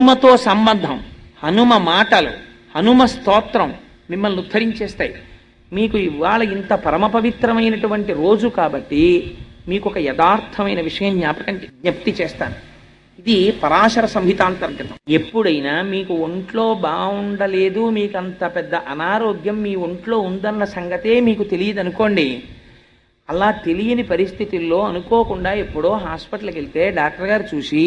హనుమతో సంబంధం, హనుమ మాటలు, హనుమ స్తోత్రం మిమ్మల్ని ఉద్ధరించేస్తాయి. మీకు ఇవాళ ఇంత పరమ పవిత్రమైనటువంటి రోజు కాబట్టి మీకు ఒక యథార్థమైన విషయం జ్ఞప్తి చేస్తాను. ఇది పరాశర సంహితాంతర్గతం. ఎప్పుడైనా మీకు ఒంట్లో బాగుండలేదు, మీకు అంత పెద్ద అనారోగ్యం మీ ఒంట్లో ఉందన్న సంగతే మీకు తెలియదు అనుకోండి. అలా తెలియని పరిస్థితుల్లో అనుకోకుండా ఎప్పుడో హాస్పిటల్కి వెళ్తే డాక్టర్ గారు చూసి,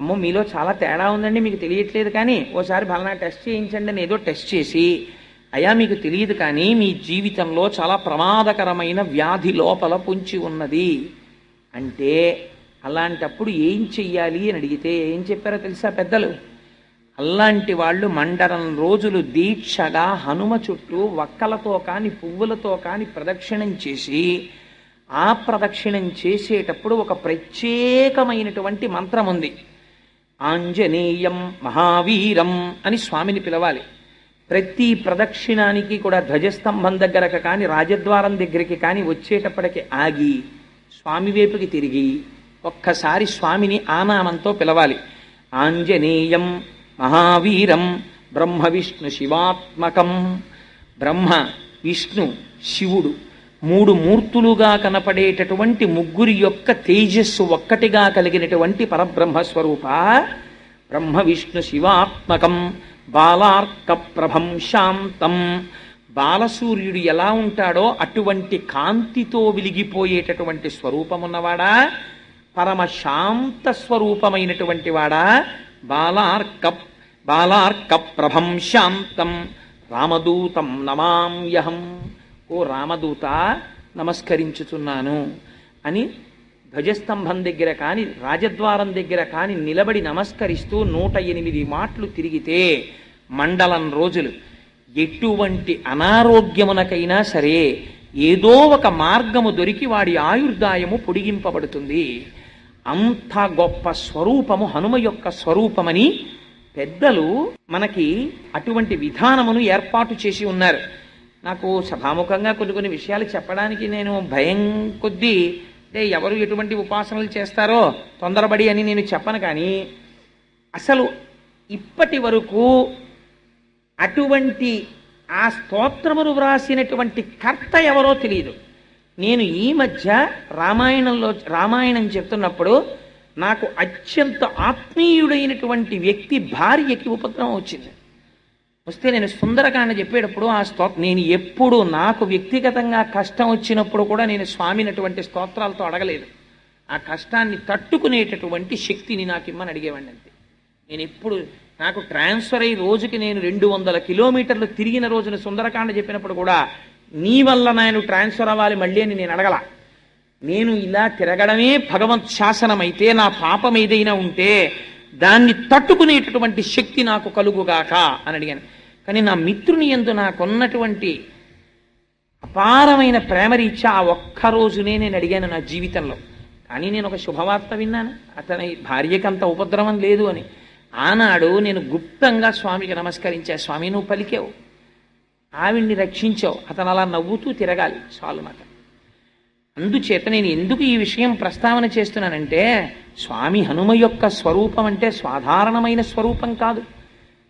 అమ్మో మీలో చాలా తేడా ఉందండి, మీకు తెలియట్లేదు, కానీ ఓసారి బలనా టెస్ట్ చేయించండి అని ఏదో టెస్ట్ చేసి, అయ్యా మీకు తెలియదు కానీ మీ జీవితంలో చాలా ప్రమాదకరమైన వ్యాధి లోపల పొంచి ఉన్నది అంటే, అలాంటప్పుడు ఏం చెయ్యాలి అని అడిగితే ఏం చెప్పారో తెలుసా పెద్దలు? అలాంటి వాళ్ళు మండలం రోజులు దీక్షగా హనుమ చుట్టూ వక్కలతో కాని పువ్వులతో కాని ప్రదక్షిణం చేసి, ఆ ప్రదక్షిణం చేసేటప్పుడు ఒక ప్రత్యేకమైనటువంటి మంత్రం ఉంది. ఆంజనేయం మహావీరం అని స్వామిని పిలవాలి. ప్రతి ప్రదక్షిణానికి కూడా ధ్వజస్తంభం దగ్గరకు కానీ రాజద్వారం దగ్గరికి కానీ వచ్చేటప్పటికి ఆగి స్వామి వైపుకి తిరిగి ఒక్కసారి స్వామిని ఆనామంతో పిలవాలి. ఆంజనేయం మహావీరం బ్రహ్మ విష్ణు శివాత్మకం. బ్రహ్మ, విష్ణు, శివుడు మూడు మూర్తులుగా కనపడేటటువంటి ముగ్గురి యొక్క తేజస్సు ఒక్కటిగా కలిగినటువంటి పరబ్రహ్మస్వరూప బ్రహ్మ విష్ణు శివాత్మకం బాలార్క ప్రభం శాంతం. బాలసూర్యుడు ఎలా ఉంటాడో అటువంటి కాంతితో వెలిగిపోయేటటువంటి స్వరూపమున్నవాడా, పరమ శాంత స్వరూపమైనటువంటి వాడా, బాలార్క ప్రభం శాంతం రామదూతం నమామ్యహం. ఓ రామదూత నమస్కరించుతున్నాను అని ధ్వజస్తంభం దగ్గర కాని రాజద్వారం దగ్గర కాని నిలబడి నమస్కరిస్తూ 108 మాటలు తిరిగితే మండలం రోజులు ఎటువంటి అనారోగ్యమునకైనా సరే ఏదో ఒక మార్గము దొరికి వాడి ఆయుర్దాయము పొడిగింపబడుతుంది. అంత గొప్ప స్వరూపము హనుమ యొక్క స్వరూపమని పెద్దలు మనకి అటువంటి విధానమును ఏర్పాటు చేసి ఉన్నారు. నాకు సభాముఖంగా కొన్ని విషయాలు చెప్పడానికి నేను భయం కొద్దీ, అంటే ఎవరు ఎటువంటి ఉపాసనలు చేస్తారో తొందరపడి అని నేను చెప్పను, కానీ అసలు ఇప్పటి వరకు అటువంటి ఆ స్తోత్రమును వ్రాసినటువంటి కర్త ఎవరో తెలియదు. నేను ఈ మధ్య రామాయణం చెప్తున్నప్పుడు నాకు అత్యంత ఆత్మీయుడైనటువంటి వ్యక్తి భార్యకి ఉపద్రవం వచ్చింది. వస్తే నేను సుందరకాండ చెప్పేటప్పుడు ఆ నేను ఎప్పుడు నాకు వ్యక్తిగతంగా కష్టం వచ్చినప్పుడు కూడా నేను స్వామిని అటువంటి స్తోత్రాలతో అడగలేదు. ఆ కష్టాన్ని తట్టుకునేటటువంటి శక్తిని నాకు ఇమ్మని అడిగేవాడిని అంతే. నేను ఎప్పుడు నాకు ట్రాన్స్ఫర్ అయ్యి రోజుకి నేను 200 కిలోమీటర్లు తిరిగిన రోజున సుందరకాండ చెప్పినప్పుడు కూడా నీ వల్ల నేను ట్రాన్స్ఫర్ అవ్వాలి మళ్ళీ అని నేను అడగల. నేను ఇలా తిరగడమే భగవత్ శాసనమైతే, నా పాపం ఏదైనా ఉంటే దాన్ని తట్టుకునేటటువంటి శక్తి నాకు కలుగుగాక అని అడిగాను. కానీ నా మిత్రుని యందు నాకున్నటువంటి అపారమైన ప్రేమరీత్యా ఆ ఒక్కరోజునే నేను అడిగాను నా జీవితంలో. కానీ నేను ఒక శుభవార్త విన్నాను, అతని భార్యకి అంత ఉపద్రవం లేదు అని. ఆనాడు నేను గుప్తంగా స్వామికి నమస్కరించా. స్వామి నువ్వు పలికావు, ఆవిడ్ని రక్షించావు, అతను అలా నవ్వుతూ తిరగాలి చాలు మాట. అందుచేత నేను ఎందుకు ఈ విషయం ప్రస్తావన చేస్తున్నానంటే, స్వామి హనుమ యొక్క స్వరూపం అంటే సాధారణమైన స్వరూపం కాదు.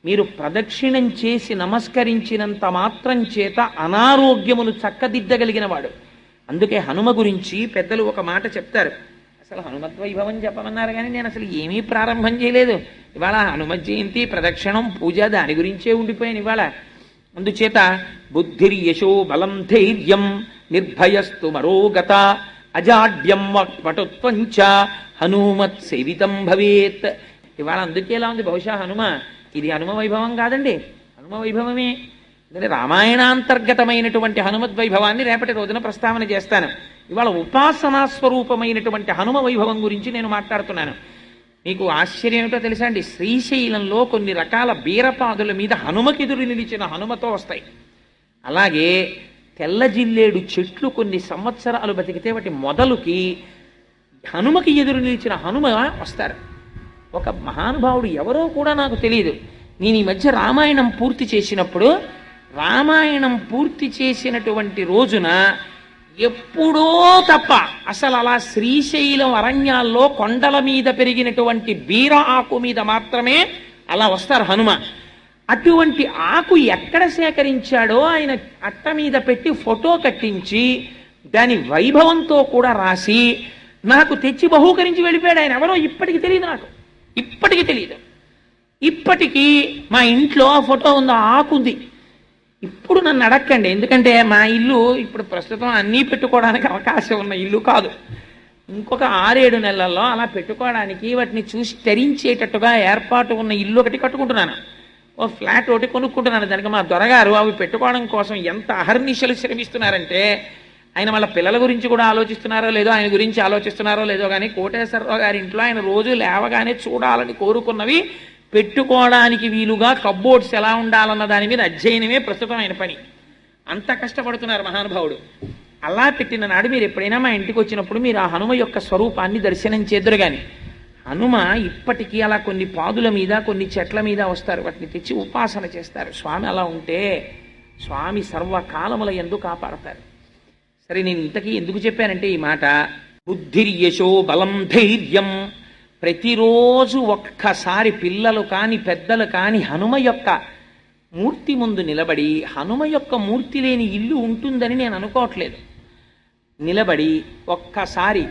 మీరు ప్రదక్షిణం చేసి నమస్కరించినంత మాత్రం చేత అనారోగ్యమును చక్కదిద్దగలిగిన వాడు. అందుకే హనుమ గురించి పెద్దలు ఒక మాట చెప్తారు. అసలు హనుమద్వైభవం చెప్పమన్నారు కానీ నేను అసలు ఏమీ ప్రారంభం చేయలేదు. ఇవాళ హనుమ జయంతి, ప్రదక్షిణం, పూజ దాని గురించే ఉండిపోయాను ఇవాళ. అందుచేత బుద్ధిర్యశో బలం ధైర్యం నిర్భయస్తు మరోగత అజాడ్యం పటుత్వంచ హనుమత్ సేవితం భవేత్. ఇవాళ అందుకే ఎలా ఉంది, బహుశా హనుమ ఇది హనుమ వైభవం కాదండి, హనుమ వైభవమే. అంటే రామాయణాంతర్గతమైనటువంటి హనుమద్వైభవాన్ని రేపటి రోజున ప్రస్తావన చేస్తాను. ఇవాళ ఉపాసనా స్వరూపమైనటువంటి హనుమ వైభవం గురించి నేను మాట్లాడుతున్నాను. మీకు ఆశ్చర్యం ఏమిటో తెలుసా అండి, శ్రీశైలంలో కొన్ని రకాల బీరపాదుల మీద హనుమకెదురు నిలిచిన హనుమతో వస్తాయి. అలాగే తెల్ల జిల్లేడు చెట్లు కొన్ని సంవత్సరాలు బతికితే వాటి మొదలుకి హనుమకి ఎదురు నిలిచిన హనుమ వస్తారు. ఒక మహానుభావుడు ఎవరో కూడా నాకు తెలియదు. నేను ఈ మధ్య రామాయణం పూర్తి చేసినప్పుడు, రామాయణం పూర్తి చేసినటువంటి రోజున ఎప్పుడో తప్ప అసలు అలా శ్రీశైలం అరణ్యాల్లో కొండల మీద పెరిగినటువంటి బీర ఆకు మీద మాత్రమే అలా వస్తారు హనుమ. అటువంటి ఆకు ఎక్కడ సేకరించాడో ఆయన అట్ట మీద పెట్టి ఫోటో కట్టించి దాని వైభవంతో కూడా రాసి నాకు తెచ్చి బహూకరించి వెళ్ళిపోయాడు. ఆయన ఎవరో ఇప్పటికి తెలియదు, నాకు ఇప్పటికీ తెలియదు. ఇప్పటికీ మా ఇంట్లో ఆ ఫోటో ఉంది, ఆకు ఉంది. ఇప్పుడు నన్ను అడక్కండి, ఎందుకంటే మా ఇల్లు ఇప్పుడు ప్రస్తుతం అన్నీ పెట్టుకోవడానికి అవకాశం ఉన్న ఇల్లు కాదు. ఇంకొక 6-7 నెలల్లో అలా పెట్టుకోవడానికి వాటిని చూసి తరించేటట్టుగా ఏర్పాటు ఉన్న ఇల్లు ఒకటి కట్టుకుంటున్నాను. ఓ ఫ్లాట్ ఒకటి కొనుక్కుంటున్నాను. దానికి మా దొరగారు అవి పెట్టుకోవడం కోసం ఎంత అహర్నిశలు శ్రమిస్తున్నారంటే, ఆయన వాళ్ళ పిల్లల గురించి కూడా ఆలోచిస్తున్నారో లేదో, ఆయన గురించి ఆలోచిస్తున్నారో లేదో కానీ కోటేశ్వరరావు గారి ఇంట్లో ఆయన రోజు లేవగానే చూడాలని కోరుకున్నవి పెట్టుకోవడానికి వీలుగా కబ్బోర్డ్స్ ఎలా ఉండాలన్న దాని మీద అధ్యయనమే ప్రస్తుతం ఆయన పని. అంత కష్టపడుతున్నారు మహానుభావుడు. అలా పెట్టిన నాడు మీరు ఎప్పుడైనా మా ఇంటికి వచ్చినప్పుడు మీరు ఆ హనుమ యొక్క స్వరూపాన్ని దర్శనం చేద్దరు. కానీ హనుమ ఇప్పటికీ అలా కొన్ని పాదుల మీద కొన్ని చెట్ల మీద వస్తారు, వాటిని తెచ్చి ఉపాసన చేస్తారు. స్వామి అలా ఉంటే స్వామి సర్వకాలముల యందు కాపాడతారు. సరే, నేను ఇంతకీ ఎందుకు చెప్పానంటే ఈ మాట, బుద్ధిర్యశో బలం ధైర్యం. ప్రతిరోజు ఒక్కసారి పిల్లలు కాని పెద్దలు కాని హనుమ యొక్క మూర్తి ముందు నిలబడి, హనుమ యొక్క మూర్తి లేని ఇల్లు ఉంటుందని నేను అనుకోవట్లేదు, నిలబడి ఒక్కసారి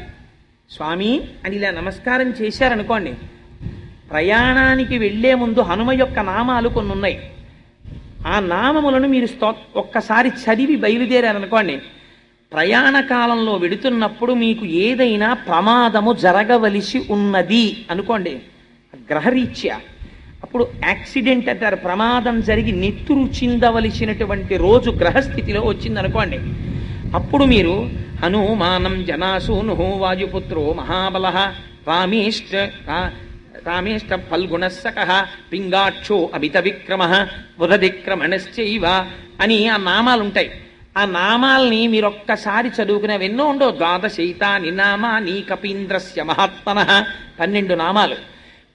స్వామి అని ఇలా నమస్కారం చేశారనుకోండి, ప్రయాణానికి వెళ్లే ముందు హనుమ యొక్క నామాలు కొన్ని ఉన్నాయి. ఆ నామములను మీరు ఒక్కసారి చదివి బయలుదేరారనుకోండి, ప్రయాణ కాలంలో వెడుతున్నప్పుడు మీకు ఏదైనా ప్రమాదము జరగవలసి ఉన్నది అనుకోండి, గ్రహరీత్యా, అప్పుడు యాక్సిడెంట్ అంటారు, ప్రమాదం జరిగి నెత్తురు చిందవలసినటువంటి రోజు గ్రహస్థితిలో వచ్చిందనుకోండి, అప్పుడు మీరు హనుమానం జనాసూను వాయుపుత్రో మహాబల రామేష్ట ఫల్గుణస్సక పింగాక్షో అమిత విక్రమ బుధదిక్రమణశ్చైవ అని ఆ నామాలుంటాయి. ఆ నామాల్ని మీరు ఒక్కసారి చదువుకునేవి ఎన్నో ఉండవు. ద్వాదశైతాని నామాని కపీంద్రస్య మహాత్మన, 12 నామాలు.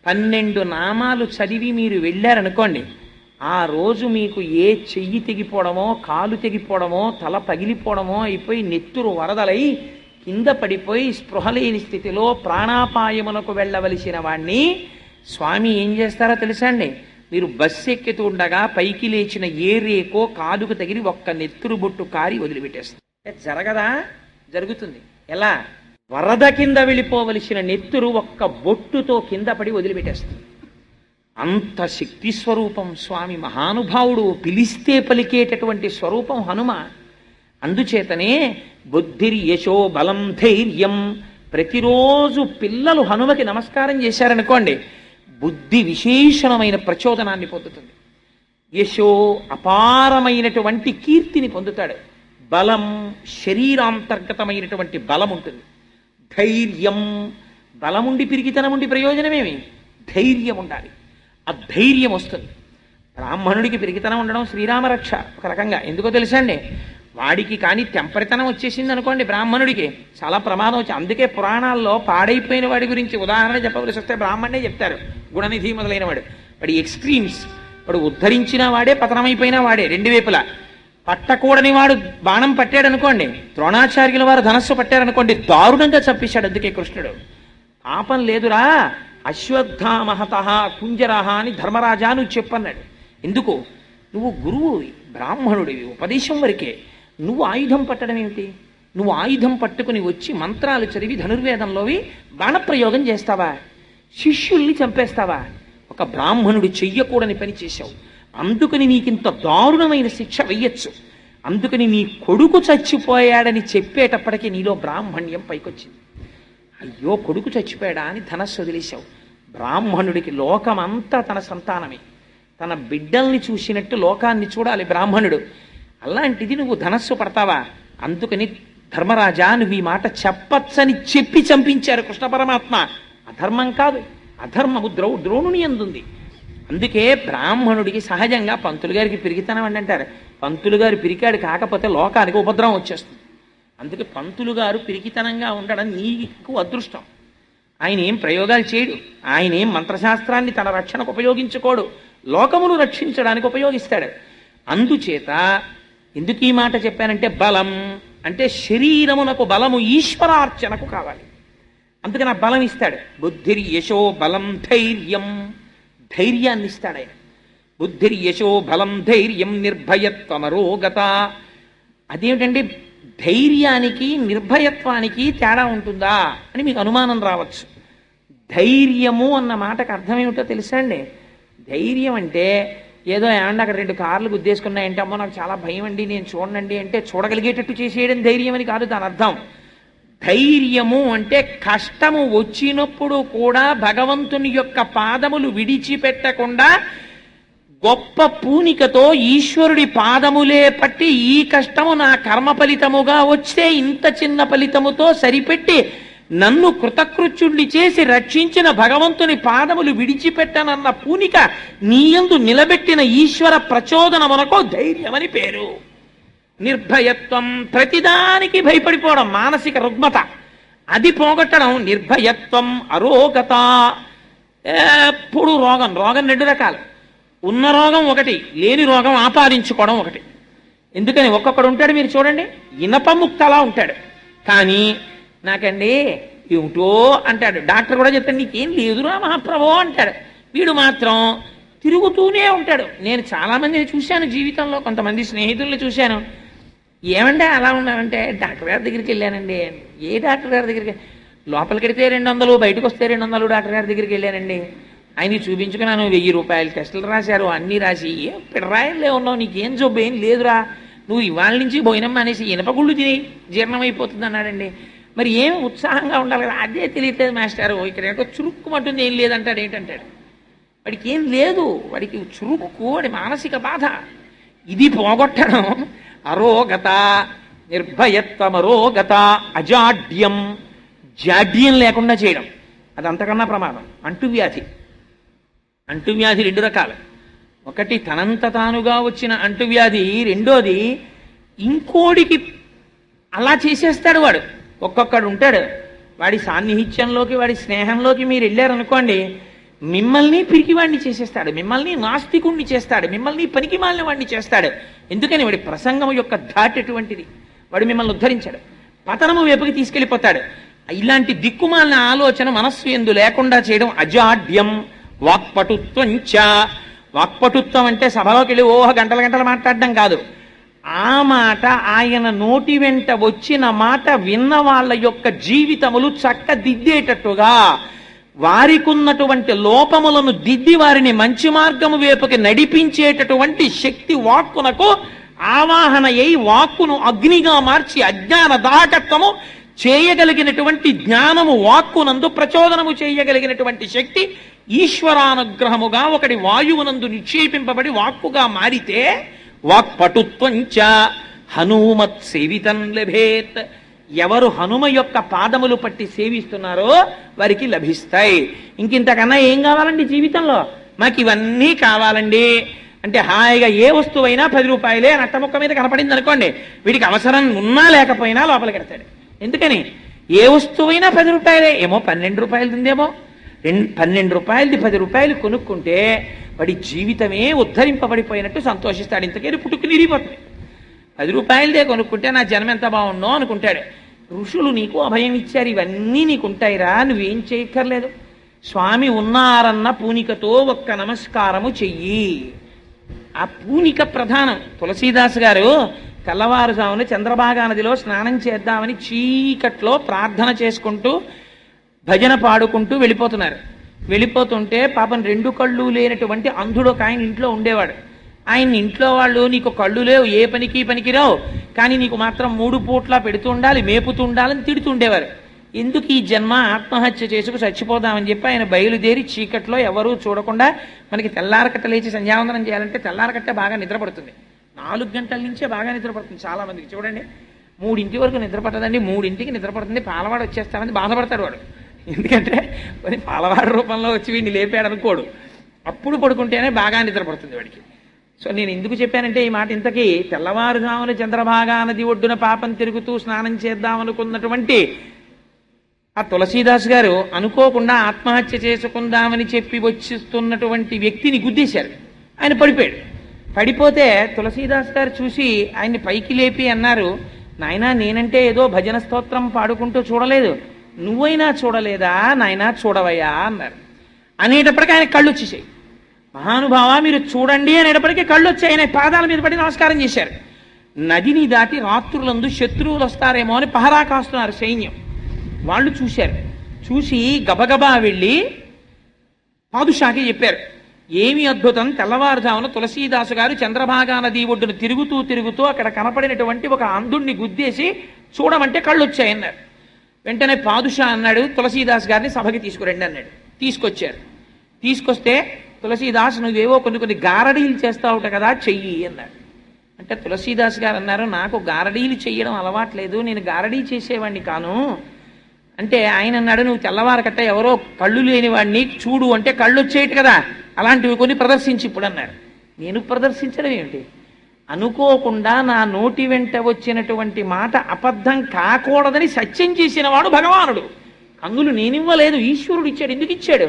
12 నామాలు చదివి మీరు వెళ్ళారనుకోండి, ఆ రోజు మీకు ఏ చెయ్యి తెగిపోవడమో, కాలు తెగిపోవడమో, తల పగిలిపోవడమో అయిపోయి నెత్తురు వరదలై కింద పడిపోయి స్పృహలేని స్థితిలో ప్రాణాపాయమునకు వెళ్ళవలసిన వాణ్ణి స్వామి ఏం చేస్తారో తెలుసా అండి? మీరు బస్సు ఎక్కుతూ ఉండగా పైకి లేచిన ఏ రేకో కాలుకు తగిలి ఒక్క నెత్తురు బొట్టు కారి వదిలిపెట్టేస్తుంది. జరగదా? జరుగుతుంది. ఎలా? వరద కింద వెళ్ళిపోవలసిన నెత్తురు ఒక్క బొట్టుతో కింద పడి వదిలిపెట్టేస్తుంది. అంత శక్తి స్వరూపం స్వామి, మహానుభావుడు, పిలిస్తే పలికేటటువంటి స్వరూపం హనుమ. అందుచేతనే బుద్ధిర్యశో బలం ధైర్యం. ప్రతిరోజు పిల్లలు హనుమకి నమస్కారం చేశారనుకోండి, బుద్ధి విశేషణమైన ప్రచోదనాన్ని పొందుతుంది. యశో అపారమైనటువంటి కీర్తిని పొందుతాడు. బలం శరీరాంతర్గతమైనటువంటి బలం ఉంటుంది. ధైర్యం, బలముండి పిరికితనముండి ప్రయోజనమేమి? ధైర్యం ఉండాలి. ఆ ధైర్యం వస్తుంది. బ్రాహ్మణుడికి పిరికితనం ఉండడం శ్రీరామరక్ష ఒక రకంగా. ఎందుకో తెలుసా అండి? వాడికి కానీ తెంపరితనం వచ్చేసింది అనుకోండి, బ్రాహ్మణుడికి చాలా ప్రమాదం వచ్చి. అందుకే పురాణాల్లో పాడైపోయిన వాడి గురించి ఉదాహరణ చెప్పవలసి వస్తే బ్రాహ్మణే చెప్తారు. గుణనిధి మొదలైన వాడి ఎక్స్ట్రీమ్స్, వాడు ఉద్ధరించిన వాడే, పతనమైపోయిన వాడే, రెండు వైపులా. పట్టకూడని వాడు బాణం పట్టాడు అనుకోండి, ద్రోణాచార్యుల వారు ధనస్సు పట్టారనుకోండి, దారుణంగా చంపేశాడు. అందుకే కృష్ణుడు పాపం లేదురా అశ్వత్థామహత కుంజరహ అని ధర్మరాజా నువ్వు చెప్పన్నాడు. ఎందుకు? నువ్వు గురువు, బ్రాహ్మణుడివి, ఉపదేశం వరకే. నువ్వు ఆయుధం పట్టడం ఏమిటి? నువ్వు ఆయుధం పట్టుకుని వచ్చి మంత్రాలు చదివి ధనుర్వేదంలోవి బాణప్రయోగం చేస్తావా? శిష్యుల్ని చంపేస్తావా? ఒక బ్రాహ్మణుడు చెయ్యకూడని పని చేశావు. అందుకని నీకింత దారుణమైన శిక్ష వెయ్యొచ్చు. అందుకని నీ కొడుకు చచ్చిపోయాడని చెప్పేటప్పటికీ నీలో బ్రాహ్మణ్యం పైకొచ్చింది. అయ్యో కొడుకు చచ్చిపోయాడా అని ధనస్సు వదిలేశావు. బ్రాహ్మణుడికి లోకమంతా తన సంతానమే. తన బిడ్డల్ని చూసినట్టు లోకాన్ని చూడాలి బ్రాహ్మణుడు. అలాంటిది నువ్వు ధనస్సు పడతావా? అందుకని ధర్మరాజా నువ్వు ఈ మాట చెప్పచ్చని చెప్పి చంపించారు కృష్ణ పరమాత్మ. అధర్మం కాదు, అధర్మము ద్రోణుని యందుంది. అందుకే బ్రాహ్మణుడికి సహజంగా పంతులు గారికి పిరికితనం అని అంటారు. పంతులు గారు పిరికాడు కాకపోతే లోకానికి ఉపద్రవం వచ్చేస్తుంది. అందుకే పంతులు గారు పిరికితనంగా ఉండడం నీకు అదృష్టం. ఆయన ఏం ప్రయోగాలు చేయడు, ఆయన ఏం మంత్రశాస్త్రాన్ని తన రక్షణకు ఉపయోగించుకోడు, లోకమును రక్షించడానికి ఉపయోగిస్తాడు. అందుచేత ఎందుకు ఈ మాట చెప్పానంటే, బలం అంటే శరీరమునకు బలము ఈశ్వరార్చనకు కావాలి. అందుకని ఆ బలం ఇస్తాడు. బుద్ధిర్ యశో బలం ధైర్యం. ధైర్యాన్ని ఇస్తాడు ఆయన. బుద్ధిర్యశో బలం ధైర్యం నిర్భయత్వమరోగత. అదేమిటండి, ధైర్యానికి నిర్భయత్వానికి తేడా ఉంటుందా అని మీకు అనుమానం రావచ్చు. ధైర్యము అన్న మాటకు అర్థం ఏమిటో తెలుసా అండి? ధైర్యం అంటే ఏదో ఏమంటే అక్కడ 2 కార్లు గుద్దేసుకున్నాయంటే అమ్మో నాకు చాలా భయం అండి నేను చూడండి అంటే చూడగలిగేటట్టు చేసేయడం ధైర్యం అని కాదు దాని అర్థం. ధైర్యము అంటే కష్టము వచ్చినప్పుడు కూడా భగవంతుని యొక్క పాదములు విడిచిపెట్టకుండా గొప్ప పూనికతో ఈశ్వరుడి పాదములే పట్టి ఈ కష్టము నా కర్మ ఫలితముగా వచ్చే ఇంత చిన్న ఫలితముతో సరిపెట్టి నన్ను కృతకృత్యుణ్ణి చేసి రక్షించిన భగవంతుని పాదములు విడిచిపెట్టనన్న పూనిక నీయందు నిలబెట్టిన ఈశ్వర ప్రచోదనమునకో ధైర్యమని పేరు. నిర్భయత్వం, ప్రతిదానికి భయపడిపోవడం, మానసిక రుగ్మత అది పోగొట్టడం నిర్భయత్వం. అరోగత, ఎప్పుడు రోగం 2 రకాలు. ఉన్న రోగం ఒకటి, లేని రోగం ఆపాదించుకోవడం ఒకటి. ఎందుకని ఒక్కొక్కడు ఉంటాడు మీరు చూడండి, ఇనప ముక్తలా ఉంటాడు, కానీ నాకండి ఏమిటో అంటాడు. డాక్టర్ కూడా చెప్తాడు నీకేం లేదురా మహాప్రభో అంటాడు. వీడు మాత్రం తిరుగుతూనే ఉంటాడు. నేను చాలా మందిని చూశాను జీవితంలో, కొంతమంది స్నేహితుల్ని చూశాను. ఏమంటే అలా ఉన్నామంటే డాక్టర్ గారి దగ్గరికి వెళ్ళానండి. ఏ డాక్టర్ గారి దగ్గరికి? లోపలికి వెడితే 200, బయటకు వస్తే 200. డాక్టర్ గారి దగ్గరికి వెళ్ళానండి. ఆయన్ని చూపించుకున్నాను, 1000 రూపాయలు టెస్టులు రాశారు, అన్నీ రాసి ఏం పిడరాయలే ఉన్నావు, నీకేం జబ్బు ఏం లేదురా, నువ్వు ఇవాళ నుంచి భోజనం అనేసి ఇనపగుళ్ళు తిని జీర్ణమైపోతుంది అన్నాడండి. మరి ఏం ఉత్సాహంగా ఉండాలి కదా, అదే తెలియట్లేదు మాస్టారు. ఇక్కడ ఏంటో చురుక్కుమంటుంది, ఏం లేదంటాడు. ఏంటంటాడు? వాడికి ఏం లేదు, వాడికి చురుక్కు, వాడి మానసిక బాధ. ఇది పోగొట్టడం అరోగత. నిర్భయత్వమరోగత. అజాడ్యం, జాడ్యం లేకుండా చేయడం అది అంతకన్నా ప్రమాదం. అంటువ్యాధి 2 రకాలు. ఒకటి తనంత తానుగా వచ్చిన అంటువ్యాధి, రెండోది ఇంకోడికి అలా చేసేస్తాడు వాడు. ఒక్కొక్కడు ఉంటాడు, వాడి సాన్నిహిత్యంలోకి వాడి స్నేహంలోకి మీరు వెళ్ళారనుకోండి, మిమ్మల్ని పిరికివాడిని చేసేస్తాడు, మిమ్మల్ని నాస్తికుణ్ణి చేస్తాడు, మిమ్మల్ని పనికి మాలిన వాడిని చేస్తాడు. ఎందుకని వాడి ప్రసంగం యొక్క ధాట్ ఎటువంటిది, వాడు మిమ్మల్ని ఉద్ధరించాడు, పతనము వైపుకి తీసుకెళ్ళిపోతాడు. ఇలాంటి దిక్కుమాలిన ఆలోచన మనస్సు ఎందు లేకుండా చేయడం అజాడ్యం. వాక్పటుత్వం చ. వాక్పటుత్వం అంటే సభలోకి వెళ్ళి గంటలు మాట్లాడడం కాదు. ఆ మాట ఆయన నోటి వెంట వచ్చిన మాట విన్న వాళ్ళ యొక్క జీవితములు చక్కదిద్దేటట్టుగా, వారికి ఉన్నటువంటి లోపములను దిద్ది వారిని మంచి మార్గము వైపుకి నడిపించేటటువంటి శక్తి వాక్కునకు ఆవాహన అయి వాక్కును అగ్నిగా మార్చి అజ్ఞాన దాహకత్వము చేయగలిగినటువంటి జ్ఞానము వాక్కునందు ప్రచోదనము చేయగలిగినటువంటి శక్తి ఈశ్వరానుగ్రహముగా ఒకటి వాయువునందు నిక్షేపింపబడి వాక్కుగా మారితే వాక్పటుత్వం చ. హనుమత్ సేవితం లభేత్. ఎవరు హనుమ యొక్క పాదములు పట్టి సేవిస్తున్నారో వారికి లభిస్తాయి. ఇంకింతకన్నా ఏం కావాలండి జీవితంలో? మాకు ఇవన్నీ కావాలండి అంటే హాయిగా ఏ వస్తువైనా 10 రూపాయలే నట్టముక్క మీద కనపడింది అనుకోండి, వీడికి అవసరం ఉన్నా లేకపోయినా లోపలికి వెడతాడు. ఎందుకని? ఏ వస్తువైనా 10 రూపాయలే. ఏమో 12 రూపాయలు ఉందేమో, 12 రూపాయలది 10 రూపాయలు కొనుక్కుంటే వాడి జీవితమే ఉద్ధరింపబడిపోయినట్టు సంతోషిస్తాడు. ఇంతకేది పుట్టుకు నిరిగిపోతుంది. 10 రూపాయలదే కొనుక్కుంటే నా జన్మ ఎంత బాగుండో అనుకుంటాడు. ఋషులు నీకు అభయం ఇచ్చారు, ఇవన్నీ నీకుంటాయిరా, నువ్వేం చేయక్కర్లేదు. స్వామి ఉన్నారన్న పూనికతో ఒక్క నమస్కారము చెయ్యి. ఆ పూనిక ప్రధానం. తులసీదాస్ గారు తెల్లవారుజామున చంద్రభాగా నదిలో స్నానం చేద్దామని చీకట్లో ప్రార్థన చేసుకుంటూ భజన పాడుకుంటూ వెళ్ళిపోతున్నారు. వెళ్ళిపోతుంటే పాపం 2 కళ్ళు లేనటువంటి అంధుడు ఒక ఆయన ఇంట్లో ఉండేవాడు. ఆయన ఇంట్లో వాళ్ళు నీకు కళ్ళు లేవు, ఏ పనికి పనికిరావు, కానీ నీకు మాత్రం 3 పూట్లా పెడుతూ ఉండాలి, మేపుతూ ఉండాలని తిడుతుండేవారు. ఎందుకు ఈ జన్మ, ఆత్మహత్య చేసుకు చచ్చిపోదామని చెప్పి ఆయన బయలుదేరి చీకట్లో ఎవరూ చూడకుండా, మనకి తెల్లారకట్ట లేచి సంధ్యావందనం చేయాలంటే తెల్లారకట్ట బాగా నిద్రపడుతుంది, 4 గంటల నుంచే బాగా నిద్రపడుతుంది. చాలా మందికి చూడండి 3 వరకు నిద్రపట్టదండి, 3కి నిద్రపడుతుంది, పాలవాడు వచ్చేస్తామని బాధపడతాడు వాడు. ఎందుకంటే మరి పాలవాడు రూపంలో వచ్చి వీడిని లేపాడు అనుకోడు, అప్పుడు పడుకుంటేనే బాగా నిద్రపడుతుంది వాడికి. సో నేను ఎందుకు చెప్పానంటే ఈ మాట, ఇంతకీ తెల్లవారుజామున చంద్రభాగా నది ఒడ్డున పాపం తిరుగుతూ స్నానం చేద్దామనుకున్నటువంటి ఆ తులసీదాస్ గారు అనుకోకుండా ఆత్మహత్య చేసుకుందామని చెప్పి వచ్చిస్తున్నటువంటి వ్యక్తిని గుద్దేశారు. ఆయన పడిపోయాడు. పడిపోతే తులసీదాస్ గారు చూసి ఆయన్ని పైకి లేపి అన్నారు, నాయనా నేనంటే ఏదో భజన స్తోత్రం పాడుకుంటూ చూడలేదు, నువ్వైనా చూడలేదా నాయనా, చూడవయ్యా అన్నారు. అనేటప్పటికీ ఆయన కళ్ళు వచ్చేసాయి. మహానుభావ మీరు చూడండి అనేటప్పటికీ కళ్ళు వచ్చి ఆయన పాదాల మీద పడి నమస్కారం చేశారు. నదిని దాటి రాత్రులందు శత్రువులు వస్తారేమో అని పహరా కాస్తున్నారు సైన్యం. వాళ్ళు చూశారు. చూసి గబగబా వెళ్ళి పాదుషాకి చెప్పారు, ఏమి అద్భుతం, తెల్లవారుజామున తులసీదాసు గారు చంద్రభాగా నది ఒడ్డును తిరుగుతూ తిరుగుతూ అక్కడ కనపడినటువంటి ఒక అంధుణ్ణి గుద్దేసి చూడమంటే కళ్ళు వచ్చాయన్నారు. వెంటనే పాదుషా అన్నాడు, తులసీదాస్ గారిని సభకి తీసుకురండి అన్నాడు. తీసుకొచ్చారు. తీసుకొస్తే తులసీదాస్ నువ్వేవో కొన్ని గారడీలు చేస్తావుట కదా, చెయ్యి అన్నాడు. అంటే తులసీదాస్ గారు అన్నారు, నాకు గారడీలు చెయ్యడం అలవాట్లేదు, నేను గారడీ చేసేవాడిని కాను. అంటే ఆయన అన్నాడు, నువ్వు తెల్లవారకట్ట ఎవరో కళ్ళు లేని వాడిని చూడు అంటే కళ్ళు వచ్చేయటు కదా, అలాంటివి కొన్ని ప్రదర్శించి ఇప్పుడు అన్నారు. నేను ప్రదర్శించడం ఏమిటి? అనుకోకుండా నా నోటి వెంట వచ్చినటువంటి మాట అబద్ధం కాకూడదని సత్యం చేసిన వాడు భగవానుడు. కన్నులు నేనివ్వలేదు, ఈశ్వరుడు ఇచ్చాడు. ఎందుకు ఇచ్చాడు?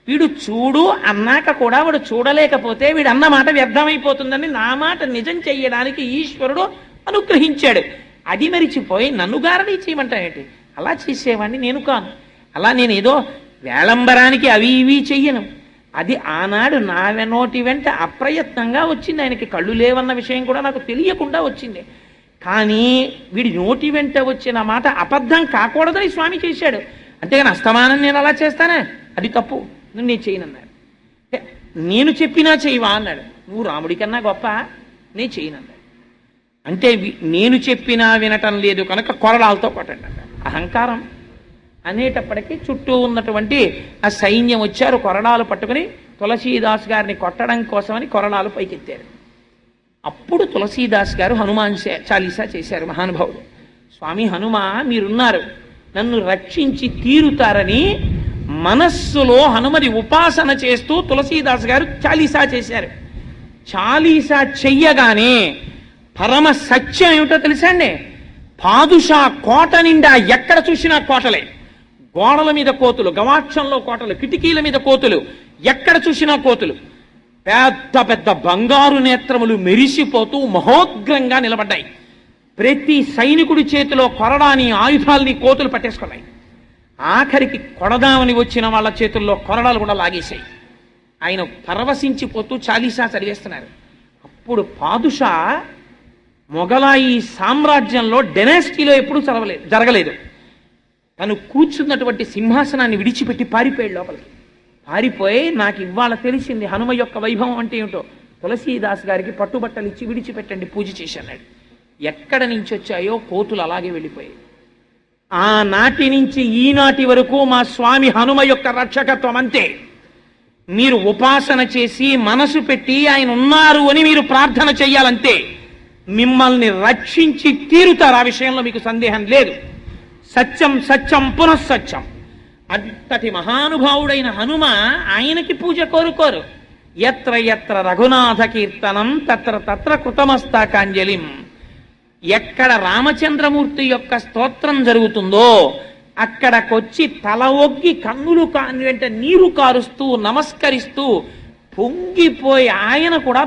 వీడు చూడు అన్నాక కూడా వాడు చూడలేకపోతే వీడు అన్న మాట వ్యర్థమైపోతుందని నా మాట నిజం చెయ్యడానికి ఈశ్వరుడు అనుగ్రహించాడు. అది మరిచిపోయి నన్ను గారడీ చేయమంటాయేంటి? అలా చేసేవాడిని నేను కాను. అలా నేను ఏదో వేళంబరానికి అవి ఇవి చెయ్యను. అది ఆనాడు నా నోటి వెంట అప్రయత్నంగా వచ్చింది. ఆయనకి కళ్ళు లేవన్న విషయం కూడా నాకు తెలియకుండా వచ్చింది. కానీ వీడి నోటి వెంట వచ్చిన మాట అబద్ధం కాకూడదని స్వామి చేశాడు. అంతేగాని అస్తమానం నేను అలా చేస్తానా? అది తప్పు, నేను చేయనన్నాడు. నేను చెప్పినా చేయవా అన్నాడు. నువ్వు రాముడి కన్నా గొప్ప, నేను చేయనన్నాడు. అంటే నేను చెప్పినా వినటం లేదు కనుక కొరడాలతో కొట్టండి అన్నాడు. అహంకారం అనేటప్పటికీ చుట్టూ ఉన్నటువంటి ఆ సైన్యం వచ్చారు, కొరడాలు పట్టుకుని తులసీదాస్ గారిని కొట్టడం కోసమని కొరడాలు పైకెత్తారు. అప్పుడు తులసీదాస్ గారు హనుమాన్ చాలీసా చేశారు. మహానుభావుడు, స్వామి హనుమ మీరున్నారు, నన్ను రక్షించి తీరుతారని మనస్సులో హనుమని ఉపాసన చేస్తూ తులసీదాస్ గారు చాలీసా చేశారు. చాలీసా చెయ్యగానే పరమ సత్యం ఏమిటో తెలుసా అండి? పాదుషా కోట నిండా ఎక్కడ చూసినా కోటలే, గోడల మీద కోతులు, గవాక్షంలో కోటలు, కిటికీల మీద కోతులు, ఎక్కడ చూసినా కోతులు, పెద్ద పెద్ద బంగారు నేత్రములు మెరిసిపోతూ మహోగ్రంగా నిలబడ్డాయి. ప్రతి సైనికుడి చేతిలో కొరడాని ఆయుధాలని కోతులు పట్టేసుకున్నాయి. ఆఖరికి కొడదామని వచ్చిన వాళ్ళ చేతుల్లో కొరడాలు కూడా లాగేశాయి. ఆయన పరవశించిపోతూ చాలీసా చదివేస్తున్నారు. అప్పుడు పాదుషా మొఘలాయి సామ్రాజ్యంలో డెనాసిటీలో ఎప్పుడూ జరగలేదు. తను కూర్చున్నటువంటి సింహాసనాన్ని విడిచిపెట్టి పారిపోయాడు లోపలికి. పారిపోయి నాకు ఇవాళ తెలిసింది హనుమ యొక్క వైభవం అంటే ఏమిటో, తులసీదాస్ గారికి పట్టుబట్టలు ఇచ్చి విడిచిపెట్టండి, పూజ చేసి అన్నాడు. ఎక్కడ నుంచి వచ్చాయో కోతులు అలాగే వెళ్ళిపోయాయి. ఆనాటి నుంచి ఈనాటి వరకు మా స్వామి హనుమ యొక్క రక్షకత్వం అంతే. మీరు ఉపాసన చేసి మనసు పెట్టి ఆయన ఉన్నారు అని మీరు ప్రార్థన చెయ్యాలంతే. మిమ్మల్ని రక్షించి తీరుతారు, ఆ విషయంలో మీకు సందేహం లేదు. సత్యం సత్యం పునఃసత్యం. అంతటి మహానుభావుడైన హనుమ ఆయనకి పూజ కోరుకోరు. ఎత్ర ఎత్ర రఘునాథ కీర్తనం తత్ర తత్ర కృతమస్తాకాంజలిం. ఎక్కడ రామచంద్రమూర్తి యొక్క స్తోత్రం జరుగుతుందో అక్కడకొచ్చి తల ఒగ్గి కన్నులు కాని వెంట నీరు కారుస్తూ నమస్కరిస్తూ పొంగిపోయి ఆయన కూడా